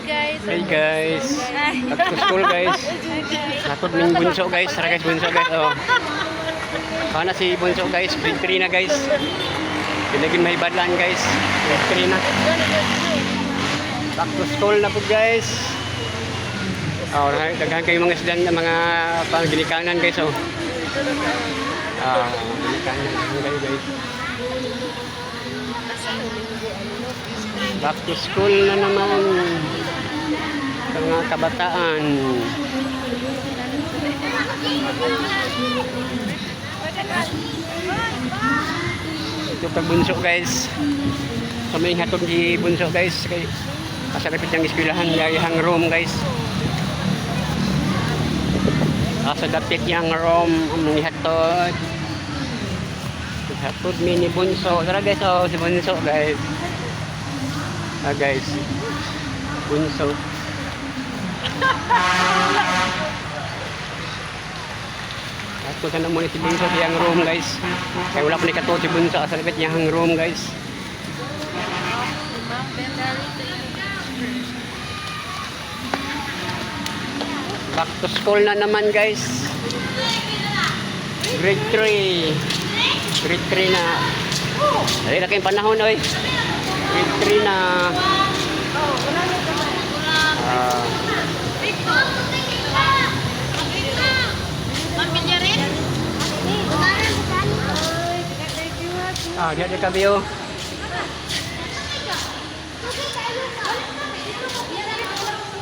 guys. Hey guys. Back to school guys. Natod ming bunso guys. Tara guys bunso guys. Oh. Kana si bunso guys. Grade 3 na guys. Pinagin may badlan guys. Grade 3 na. Back to school na po guys. Oh, daghan kayo mga isdan na mga pangginikanan guys. Oh. Ginikanan kayo guys. Back to school na naman sa mga kabataan. Ito pag bunso guys. So may hatod di bunso guys. Kasarapit ng eskwelahan yung room guys. Sa dapit yung room ang hatod. Hatod mini bunso. Tara guys, oh si bunso guys. Guys, bunso. Ako sana muna si bunso sa yung room guys. Kaya wala pa ni kato si bunso sa lapit yung room guys. Back to school na naman guys. Grade 3. Grade 3 na. Dali na kayong panahon oy. Grade 3 na. Dia ada kabio.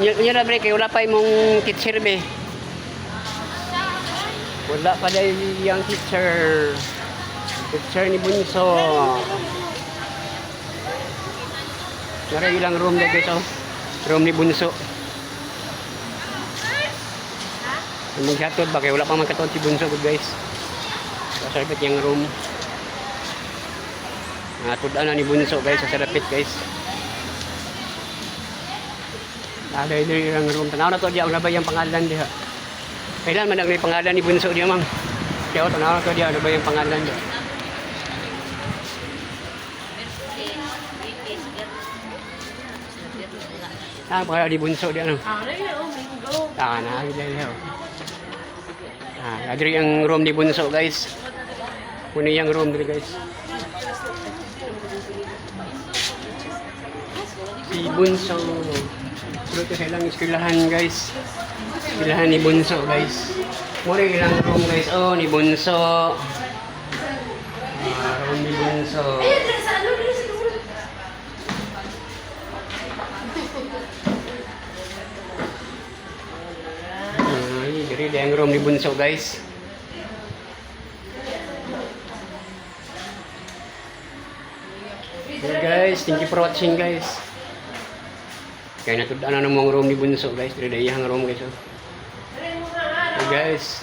Nya na break wala pa imong teacher be. Wala pa dai yang teacher. Teacher ni bunso. Nara ilang room na guys, oh. Room ni bunso. Maghatod ba kay wala pa man katod si bunso guys. Sa sarapit yung room. Natod-an na ni bunso guys sa sarapit guys. Ada ini ilang room. Tanaw na to diya una ba yung pangalan diha. Kailan man ang pangalan ni bunso diya ma'am. Kaya tanaw na to diya una ba yung pangalan diya. Pangalan ni bunso diya no. Na dili. Adri ang room ni bunso guys. Kuno yang room diri guys. Si bunso. Dito sa ilang eskwelahan guys. Eskwelahan ni bunso guys. Mura ilang room guys. Oh ni bunso. Room ni bunso. Diri ang room ni bunso guys. Okay guys, thank you for watching guys. Kaya natudaan na ng mga room ni bunso guys. Diri ang room guys. Okay guys.